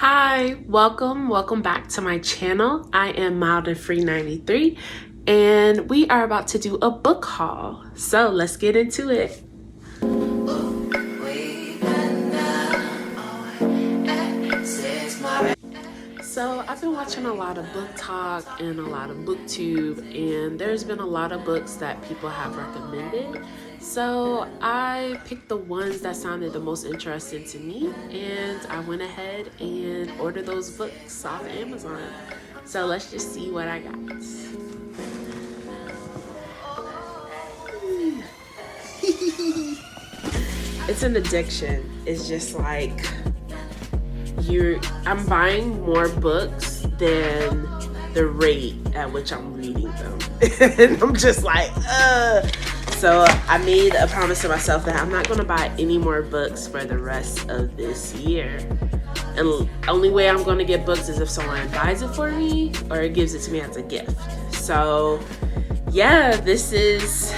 Hi, welcome back to my channel. I am Mild and Free 93 and we are about to do a book haul. So let's get into it. So I've been watching a lot of BookTok and a lot of BookTube, and there's been a lot of books that people have recommended. So I picked the ones that sounded the most interesting to me, and I went ahead and ordered those books off Amazon. So let's just see what I got. It's an addiction. It's just like I'm buying more books than the rate at which I'm reading them. And I'm just like, So I made a promise to myself that I'm not going to buy any more books for the rest of this year. And the only way I'm going to get books is if someone buys it for me or gives it to me as a gift. So yeah, this is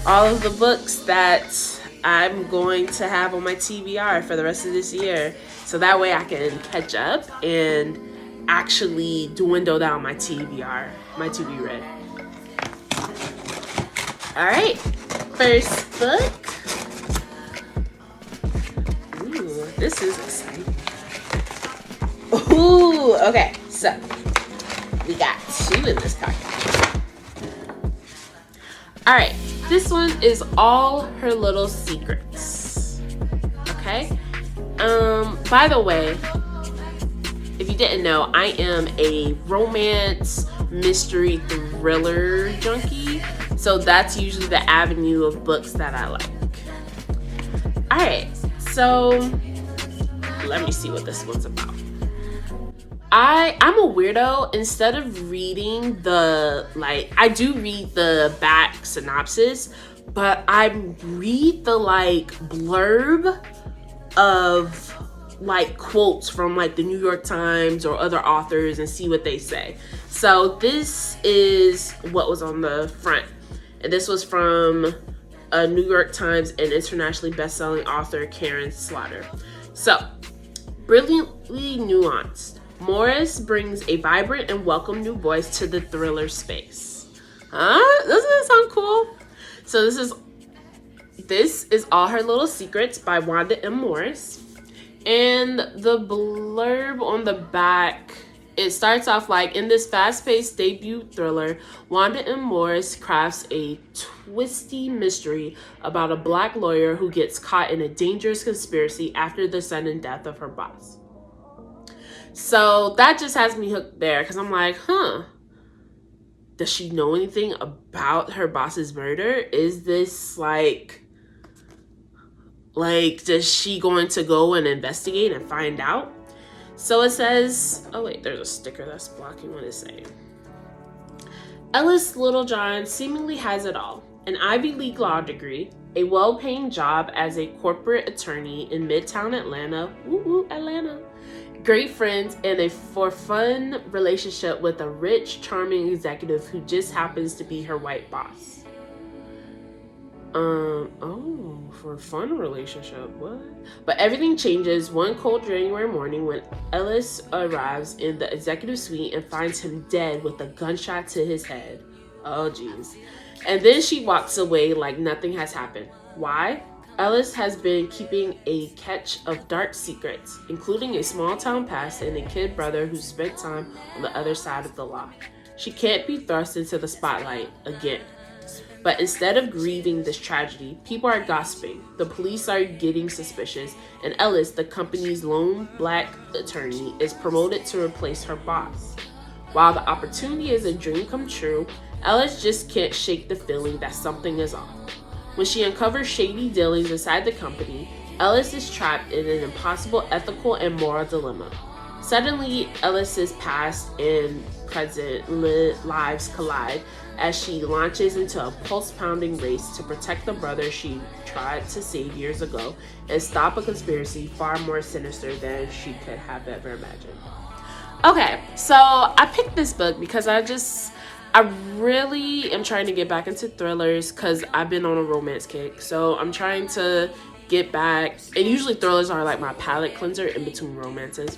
all of the books that I'm going to have on my TBR for the rest of this year. So that way I can catch up and actually dwindle down my TBR, my to be read. All right, first book. Ooh, this is exciting. Ooh, okay, so we got two in this package. All right, this one is All Her Little Secrets. Okay. By the way, if you didn't know, I am a romance, mystery, thriller junkie. So that's usually the avenue of books that I like. All right, so let me see what this one's about. I'm a weirdo. Instead of reading I do read the back synopsis, but I read the blurb of quotes from the New York Times or other authors and see what they say. So this is what was on the front. And this was from a New York Times and internationally best-selling author Karen Slaughter. So, brilliantly nuanced, Morris brings a vibrant and welcome new voice to the thriller space. Huh? Doesn't that sound cool? So this is All Her Little Secrets by Wanda M. Morris. And the blurb on the back, it starts off in this fast-paced debut thriller, Wanda M. Morris crafts a twisty mystery about a Black lawyer who gets caught in a dangerous conspiracy after the sudden death of her boss. So that just has me hooked there because I'm like, does she know anything about her boss's murder? Is this is she going to go and investigate and find out? So it says, oh wait, there's a sticker that's blocking what it's saying. Ellis Littlejohn seemingly has it all. An Ivy League law degree, a well-paying job as a corporate attorney in Midtown Atlanta, Atlanta, great friends, and a fun relationship with a rich, charming executive who just happens to be her white boss. For a fun relationship, what? But everything changes one cold January morning when Ellis arrives in the executive suite and finds him dead with a gunshot to his head. Oh, geez. And then she walks away like nothing has happened. Why? Ellis has been keeping a catch of dark secrets, including a small town past and a kid brother who spent time on the other side of the law. She can't be thrust into the spotlight again. But instead of grieving this tragedy, people are gossiping, the police are getting suspicious, and Ellis, the company's lone Black attorney, is promoted to replace her boss. While the opportunity is a dream come true, Ellis just can't shake the feeling that something is off. When she uncovers shady dealings inside the company, Ellis is trapped in an impossible ethical and moral dilemma. Suddenly, Ellis's past and present lives collide as she launches into a pulse-pounding race to protect the brother she tried to save years ago and stop a conspiracy far more sinister than she could have ever imagined. Okay, so I picked this book because I really am trying to get back into thrillers because I've been on a romance kick. So I'm trying to get back. And usually thrillers are like my palate cleanser in between romances.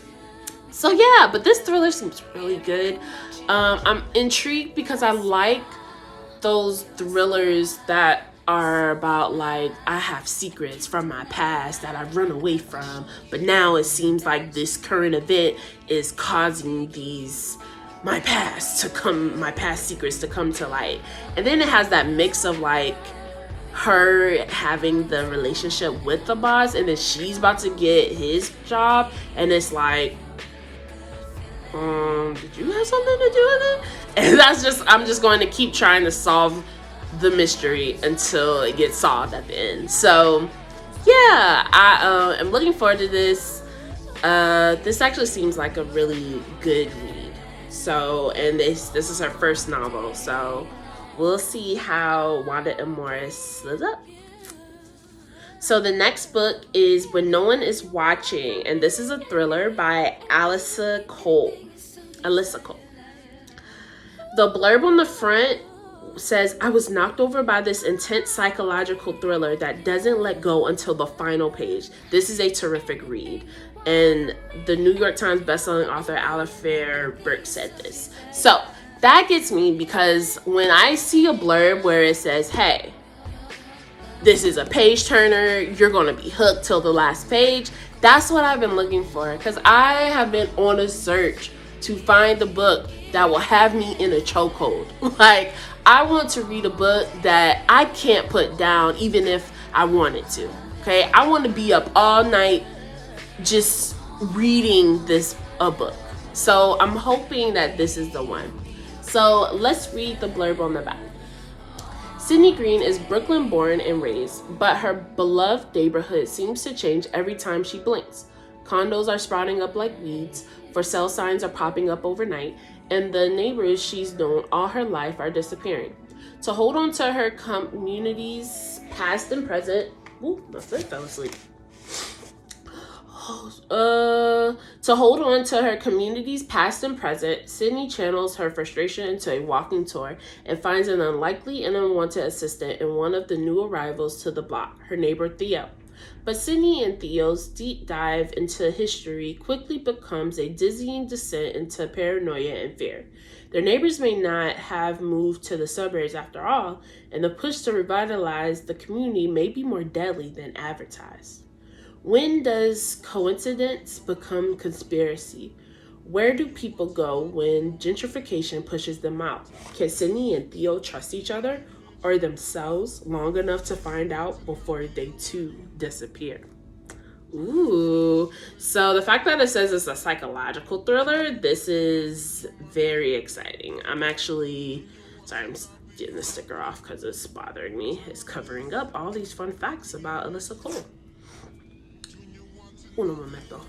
So yeah, but this thriller seems really good. I'm intrigued because I like those thrillers that are about like I have secrets from my past that I've run away from, but now it seems like this current event is causing my past secrets to come to light. And then it has that mix of like her having the relationship with the boss, and then she's about to get his job, and it's like, did you have something to do with it? And I'm just going to keep trying to solve the mystery until it gets solved at the end. So yeah, I am looking forward to this. This actually seems like a really good read. So, and this is her first novel, so we'll see how Wanda M. Morris lives up. So the next book is When No One Is Watching, and this is a thriller by Alyssa Cole. The blurb on the front says, I was knocked over by this intense psychological thriller that doesn't let go until the final page. This is a terrific read. And the New York Times bestselling author Alafair Burke said this. So that gets me, because when I see a blurb where it says, hey, this is a page turner, you're going to be hooked till the last page, that's what I've been looking for. Because I have been on a search to find the book that will have me in a chokehold. Like, I want to read a book that I can't put down even if I wanted to. Okay, I want to be up all night just reading a book. So I'm hoping that this is the one. So let's read the blurb on the back. Sydney Green is Brooklyn born and raised, but her beloved neighborhood seems to change every time she blinks. Condos are sprouting up like weeds, for sale signs are popping up overnight, and the neighbors she's known all her life are disappearing. To hold on to her community's past and present, my foot fell asleep. To hold on to her community's past and present, Sydney channels her frustration into a walking tour and finds an unlikely and unwanted assistant in one of the new arrivals to the block, her neighbor Theo. But Sydney and Theo's deep dive into history quickly becomes a dizzying descent into paranoia and fear. Their neighbors may not have moved to the suburbs after all, and the push to revitalize the community may be more deadly than advertised. When does coincidence become conspiracy? Where do people go when gentrification pushes them out? Can Sydney and Theo trust each other or themselves long enough to find out before they too disappear? Ooh, so the fact that it says it's a psychological thriller, this is very exciting. I'm getting the sticker off because it's bothering me. It's covering up all these fun facts about Alyssa Cole. Uno momento.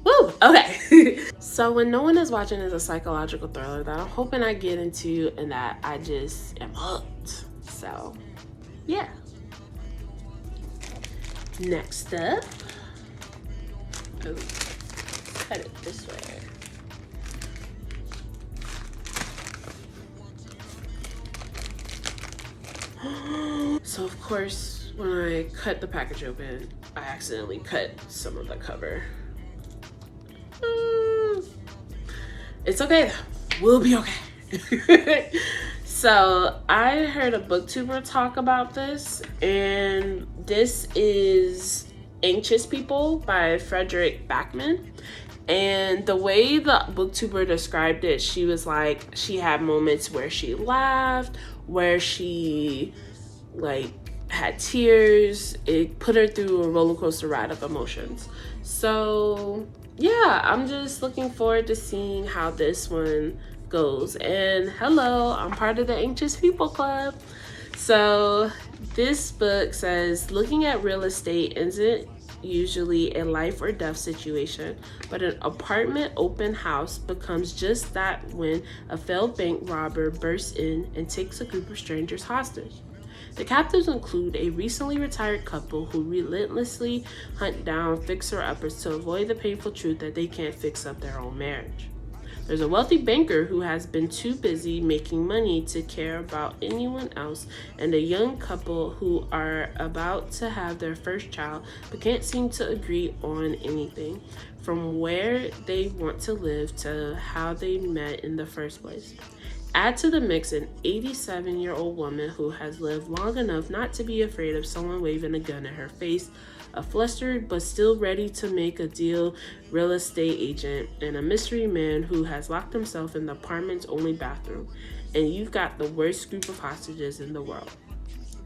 Woo! Okay. So When No One Is Watching is a psychological thriller that I'm hoping I get into and that I just am hooked. So, yeah. Next up. Oh, cut it this way. So of course, when I cut the package open, I accidentally cut some of the cover. It's okay though. We'll be okay. So I heard a booktuber talk about this, and this is Anxious People by Fredrik Backman. And the way the booktuber described it, she was like, she had moments where she laughed, where she had tears. It put her through a roller coaster ride of emotions. So yeah, I'm just looking forward to seeing how this one goes. And hello, I'm part of the Anxious People Club. So this book says, looking at real estate isn't usually a life or death situation, but an apartment open house becomes just that when a failed bank robber bursts in and takes a group of strangers hostage. The captives include a recently retired couple who relentlessly hunt down fixer-uppers to avoid the painful truth that they can't fix up their own marriage. There's a wealthy banker who has been too busy making money to care about anyone else, and a young couple who are about to have their first child but can't seem to agree on anything, from where they want to live to how they met in the first place. Add to the mix an 87-year-old woman who has lived long enough not to be afraid of someone waving a gun at her face, a flustered but still ready to make a deal real estate agent, and a mystery man who has locked himself in the apartment's only bathroom. And you've got the worst group of hostages in the world.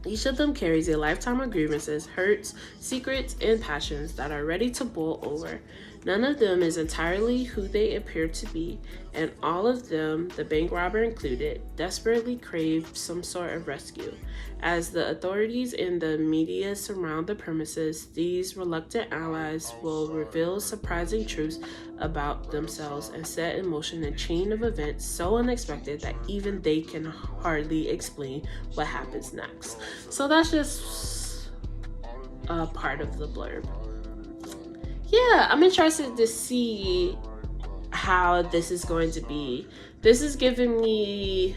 Each of them carries a lifetime of grievances, hurts, secrets, and passions that are ready to boil over. None of them is entirely who they appear to be, and all of them, the bank robber included, desperately crave some sort of rescue. As the authorities and the media surround the premises, these reluctant allies will reveal surprising truths about themselves and set in motion a chain of events so unexpected that even they can hardly explain what happens next. So that's just a part of the blurb. Yeah, I'm interested to see how this is going to be. This is giving me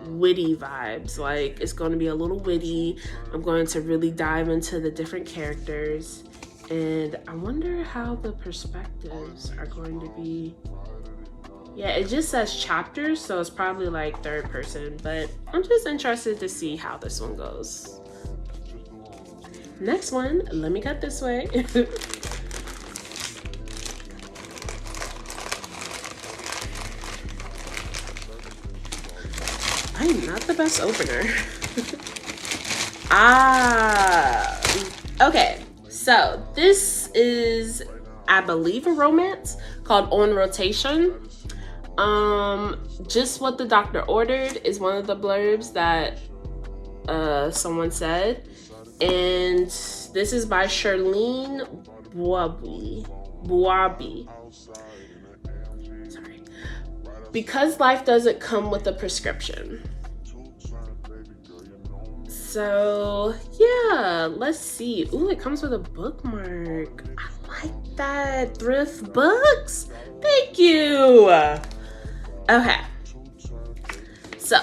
witty vibes. Like, it's going to be a little witty. I'm going to really dive into the different characters, and I wonder how the perspectives are going to be. Yeah, it just says chapters, so it's probably like third person, but I'm just interested to see how this one goes. Next one, let me cut this way. I am not the best opener. Okay. So this is, I believe, a romance called On Rotation. Just What the Doctor Ordered is one of the blurbs that someone said. And this is by Charlene Buabi. Sorry. Because life doesn't come with a prescription. So yeah, let's see. Ooh, it comes with a bookmark. I like that. Thrift Books. Thank you. Okay. So,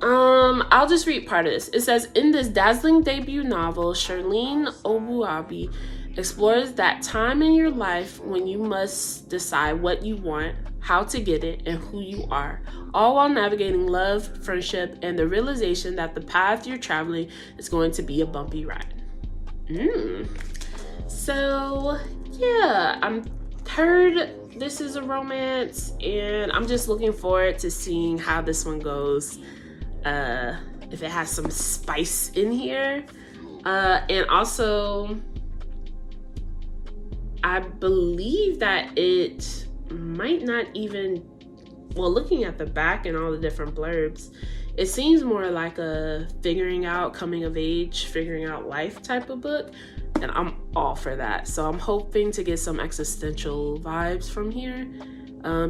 I'll just read part of this. It says, in this dazzling debut novel, Charlene Obuabi explores that time in your life when you must decide what you want, how to get it, and who you are, all while navigating love, friendship, and the realization that the path you're traveling is going to be a bumpy ride. So, yeah, I'm heard this is a romance, and I'm just looking forward to seeing how this one goes. If it has some spice in here. And also, I believe that it might not even, well, looking at the back and all the different blurbs, it seems more like a figuring out, coming of age, figuring out life type of book. And I'm all for that. So I'm hoping to get some existential vibes from here,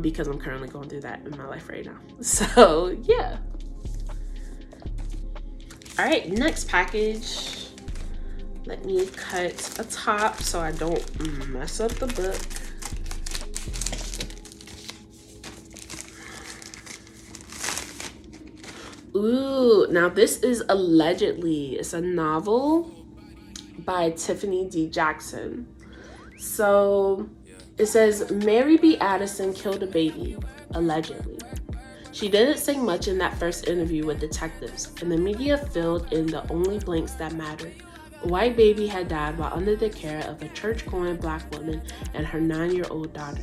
because I'm currently going through that in my life right now. So yeah. All right, next package. Let me cut a top so I don't mess up the book. Ooh, now this is allegedly, it's a novel by Tiffany D. Jackson. So it says, Mary B. Addison killed a baby, allegedly. She didn't say much in that first interview with detectives, and the media filled in the only blanks that mattered. A white baby had died while under the care of a church-going Black woman and her 9-year-old daughter.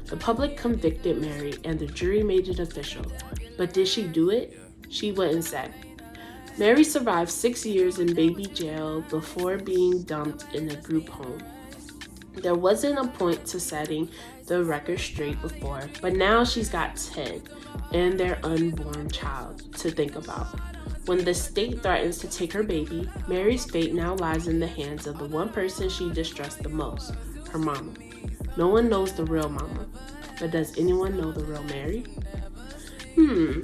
The public convicted Mary, and the jury made it official. But did she do it? She wouldn't say. Mary survived 6 years in baby jail before being dumped in a group home. There wasn't a point to setting the record straight before, but now she's got Ted and their unborn child to think about. When the state threatens to take her baby, Mary's fate now lies in the hands of the one person she distrusts the most, her mama. No one knows the real mama, but does anyone know the real Mary?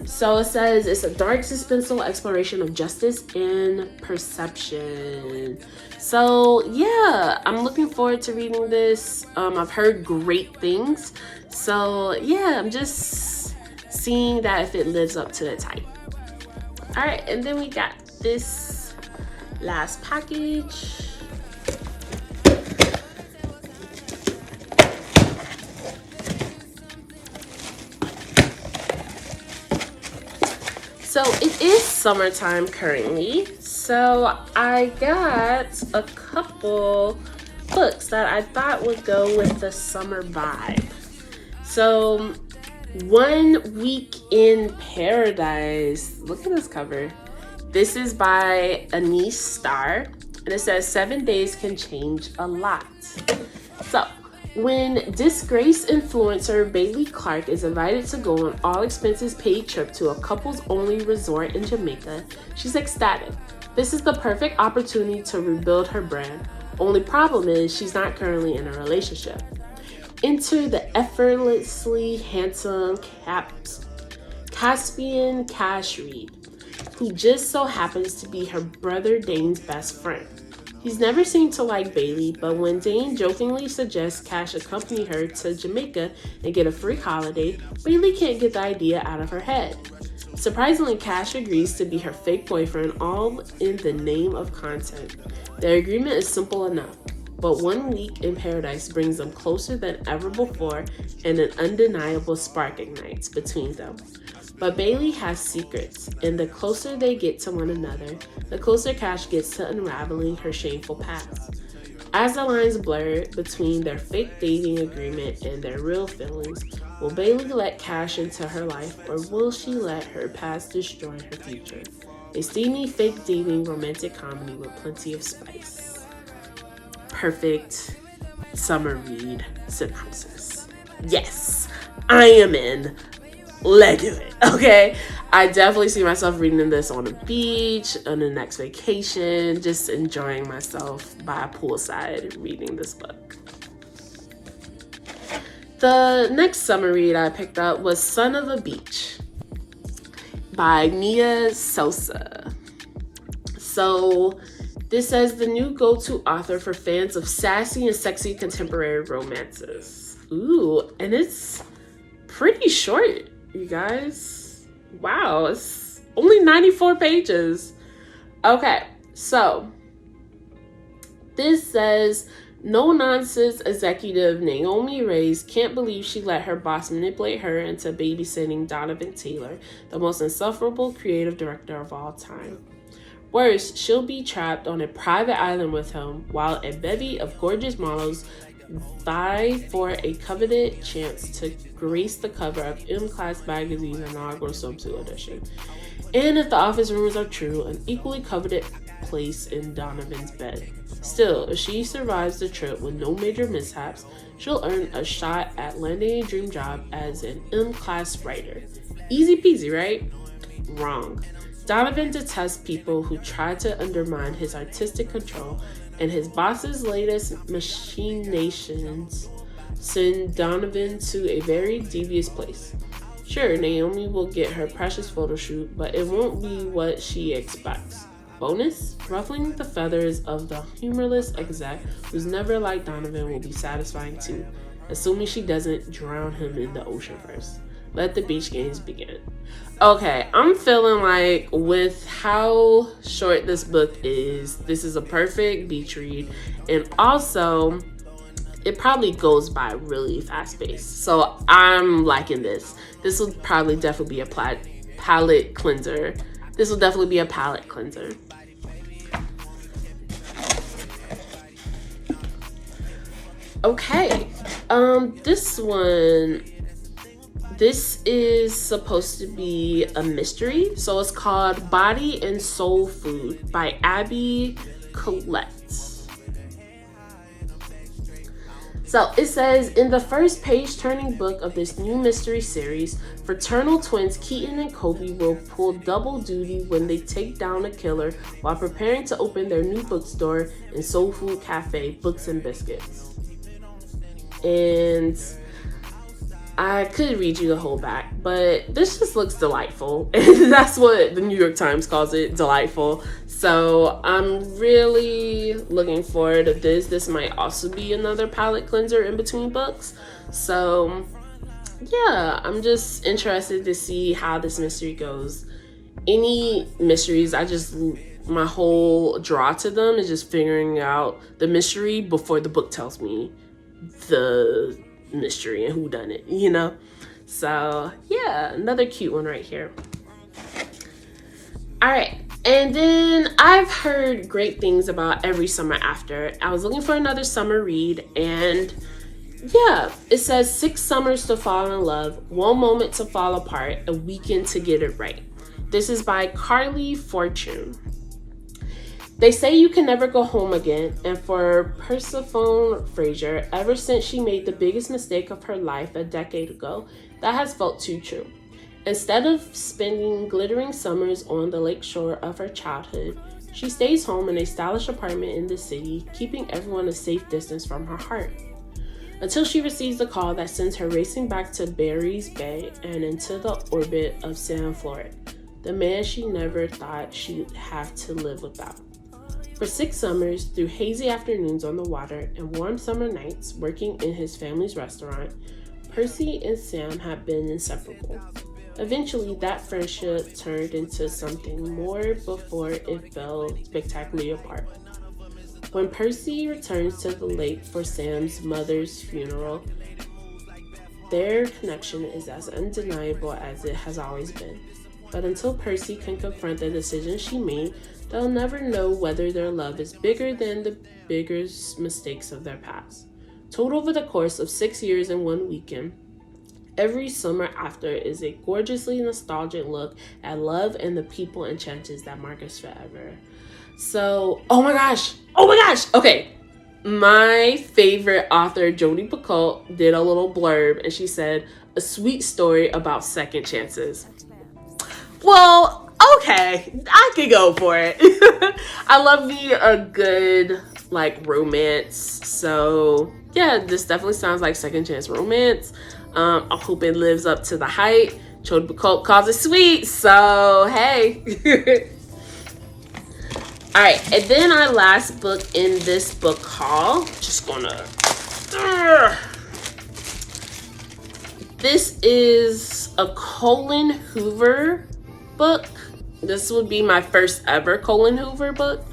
So it says it's a dark, suspenseful exploration of justice and perception. So yeah, I'm looking forward to reading this. I've heard great things. So yeah, I'm just seeing that if it lives up to the type. All right, and then we got this last package. So it is summertime currently, so I got a couple books that I thought would go with the summer vibe. So 1 Week in Paradise. Look at this cover. This is by Anise Starr, and it says 7 days can change a lot. So when disgraced influencer Bailey Clark is invited to go on all expenses paid trip to a couples only resort in Jamaica, she's ecstatic. This is the perfect opportunity to rebuild her brand. Only problem is she's not currently in a relationship. Enter the effortlessly handsome Caspian Cash Reed, who just so happens to be her brother Dane's best friend. He's never seemed to like Bailey, but when Dane jokingly suggests Cash accompany her to Jamaica and get a free holiday, Bailey can't get the idea out of her head. Surprisingly, Cash agrees to be her fake boyfriend, all in the name of content. Their agreement is simple enough, but 1 week in paradise brings them closer than ever before, and an undeniable spark ignites between them. But Bailey has secrets, and the closer they get to one another, the closer Cash gets to unraveling her shameful past. As the lines blur between their fake dating agreement and their real feelings, will Bailey let Cash into her life, or will she let her past destroy her future? A steamy fake dating romantic comedy with plenty of spice. Perfect summer read synopsis. Yes, I am in. Let's do it, okay? I definitely see myself reading this on a beach, on the next vacation, just enjoying myself by a poolside reading this book. The next summer read I picked up was Son of a Beach by Nia Sosa. So this says the new go-to author for fans of sassy and sexy contemporary romances. Ooh, and it's pretty short, you guys. Wow, it's only 94 pages. Okay, so this says no nonsense executive Naomi Reyes can't believe she let her boss manipulate her into babysitting Donovan Taylor, the most insufferable creative director of all time. Worse, she'll be trapped on a private island with him while a bevy of gorgeous models vie for a coveted chance to grace the cover of M-Class Magazine's inaugural swimsuit edition. And if the office rumors are true, an equally coveted place in Donovan's bed. Still, if she survives the trip with no major mishaps, she'll earn a shot at landing a dream job as an M-Class writer. Easy peasy, right? Wrong. Donovan detests people who try to undermine his artistic control, and his boss's latest machinations send Donovan to a very devious place. Sure, Naomi will get her precious photo shoot, but it won't be what she expects. Bonus, ruffling the feathers of the humorless exec who's never liked Donovan will be satisfying too, assuming she doesn't drown him in the ocean first. Let the beach games begin. Okay, I'm feeling like with how short this book is, this is a perfect beach read. And also, it probably goes by really fast paced. So I'm liking this. This will probably definitely be a palate cleanser. This will definitely be a palate cleanser. Okay, this is supposed to be a mystery. So it's called Body and Soul Food by Abby Collette. So it says, in the first page-turning book of this new mystery series, fraternal twins Keaton and Kobe will pull double duty when they take down a killer while preparing to open their new bookstore and soul food cafe, Books and Biscuits. And I could read you the whole back, but this just looks delightful. And that's what the New York Times calls it, delightful. So I'm really looking forward to this. This might also be another palette cleanser in between books. So yeah, I'm just interested to see how this mystery goes. Any mysteries, my whole draw to them is just figuring out the mystery before the book tells me the mystery and who done it, you know? So yeah, another cute one right here. All right, and then I've heard great things about Every Summer After. I was looking for another summer read, and yeah, it says 6 summers to fall in love, 1 moment to fall apart, a weekend to get it right. This is by Carly Fortune. They say you can never go home again, and for Persephone Fraser, ever since she made the biggest mistake of her life a decade ago, that has felt too true. Instead of spending glittering summers on the lake shore of her childhood, she stays home in a stylish apartment in the city, keeping everyone a safe distance from her heart. Until she receives a call that sends her racing back to Barry's Bay and into the orbit of Sam Floret, the man she never thought she'd have to live without. For 6 summers, through hazy afternoons on the water and warm summer nights working in his family's restaurant, Percy and Sam had been inseparable. Eventually, that friendship turned into something more before it fell spectacularly apart. When Percy returns to the lake for Sam's mother's funeral, their connection is as undeniable as it has always been. But until Percy can confront the decision she made, they'll never know whether their love is bigger than the biggest mistakes of their past. Told over the course of 6 years and 1 weekend, Every Summer After is a gorgeously nostalgic look at love and the people and chances that mark us forever. So, oh my gosh, okay. My favorite author, Jodi Picoult, did a little blurb and she said, a sweet story about second chances. Well, okay, I could go for it. I love me a good, romance. So, yeah, this definitely sounds like second chance romance. I hope it lives up to the hype. Jodi Picoult calls it sweet, so hey. All right, and then our last book in this book haul, just gonna... This is a Colin Hoover book. This would be my first ever Colin Hoover book.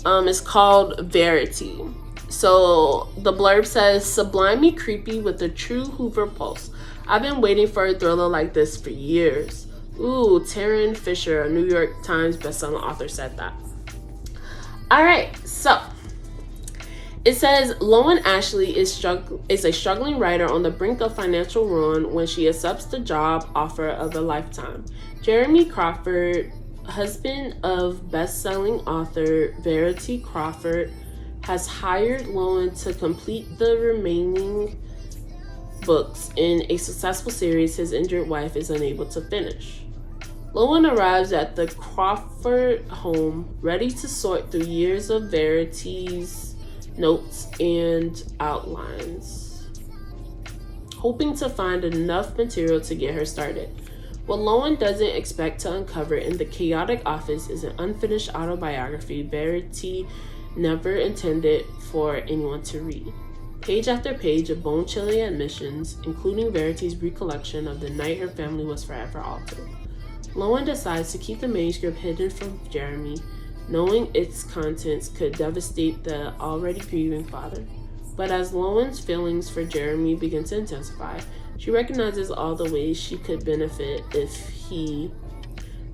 It's called Verity. So the blurb says, sublimely creepy with a true Hoover pulse. I've been waiting for a thriller like this for years. Ooh, Taryn Fisher, a New York Times bestselling author, said that. All right, so it says Loan Ashley is a struggling writer on the brink of financial ruin when she accepts the job offer of a lifetime. Jeremy Crawford, husband of best-selling author Verity Crawford, has hired Loan to complete the remaining books in a successful series his injured wife is unable to finish. Loan arrives at the Crawford home, ready to sort through years of Verity's notes and outlines, hoping to find enough material to get her started. What Loan doesn't expect to uncover in the chaotic office is an unfinished autobiography Verity never intended for anyone to read. Page after page of bone-chilling admissions, including Verity's recollection of the night her family was forever altered. Loan decides to keep the manuscript hidden from Jeremy, knowing its contents could devastate the already grieving father. But as Loan's feelings for Jeremy begin to intensify, she recognizes all the ways she could benefit if he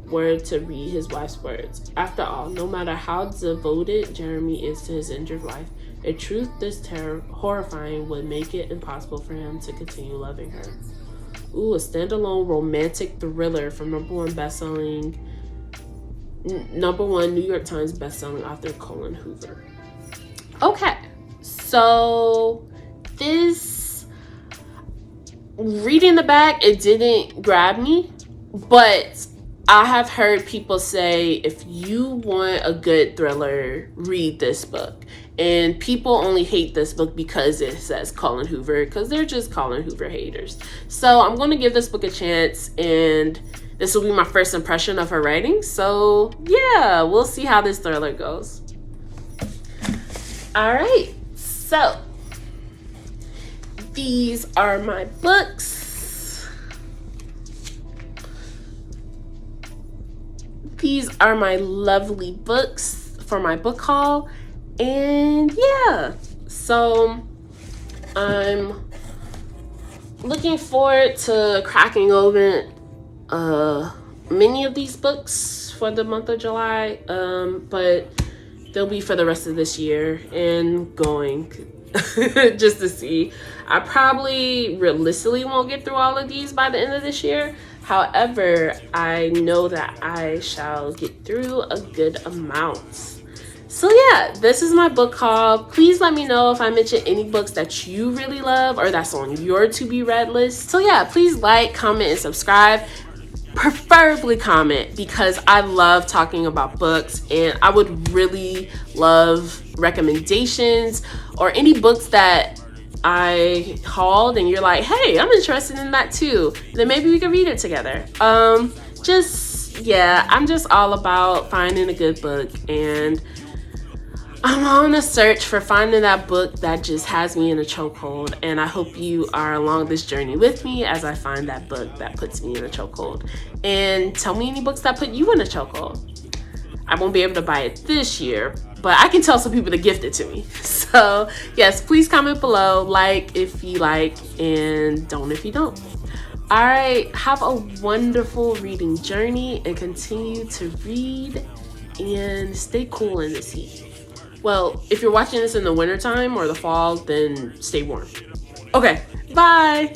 were to read his wife's words. After all, no matter how devoted Jeremy is to his injured wife, a truth this horrifying would make it impossible for him to continue loving her. Ooh, a standalone romantic thriller from number one New York Times bestselling author Colin Hoover. Okay, so this, reading the back, it didn't grab me, but I have heard people say, if you want a good thriller, read this book. And people only hate this book because it says Colleen Hoover, because they're just Colleen Hoover haters. So I'm going to give this book a chance, and this will be my first impression of her writing. So yeah, we'll see how this thriller goes. All right, so these are my books. These are my lovely books for my book haul. And yeah, so I'm looking forward to cracking open many of these books for the month of July, but they'll be for the rest of this year and going just to see. I probably realistically won't get through all of these by the end of this year. However, I know that I shall get through a good amount. So yeah, this is my book haul. Please let me know if I mention any books that you really love or that's on your to be read list. So yeah, please like, comment, and subscribe. Preferably comment, because I love talking about books, and I would really love recommendations or any books that I hauled and you're like, hey, I'm interested in that too. Then maybe we can read it together. I'm just all about finding a good book, and I'm on a search for finding that book that just has me in a chokehold, and I hope you are along this journey with me as I find that book that puts me in a chokehold. And tell me any books that put you in a chokehold. I won't be able to buy it this year, but I can tell some people to gift it to me. So yes, please comment below, like if you like, and don't if you don't. All right, have a wonderful reading journey and continue to read and stay cool in this heat. Well, if you're watching this in the wintertime or the fall, then stay warm. Okay, bye.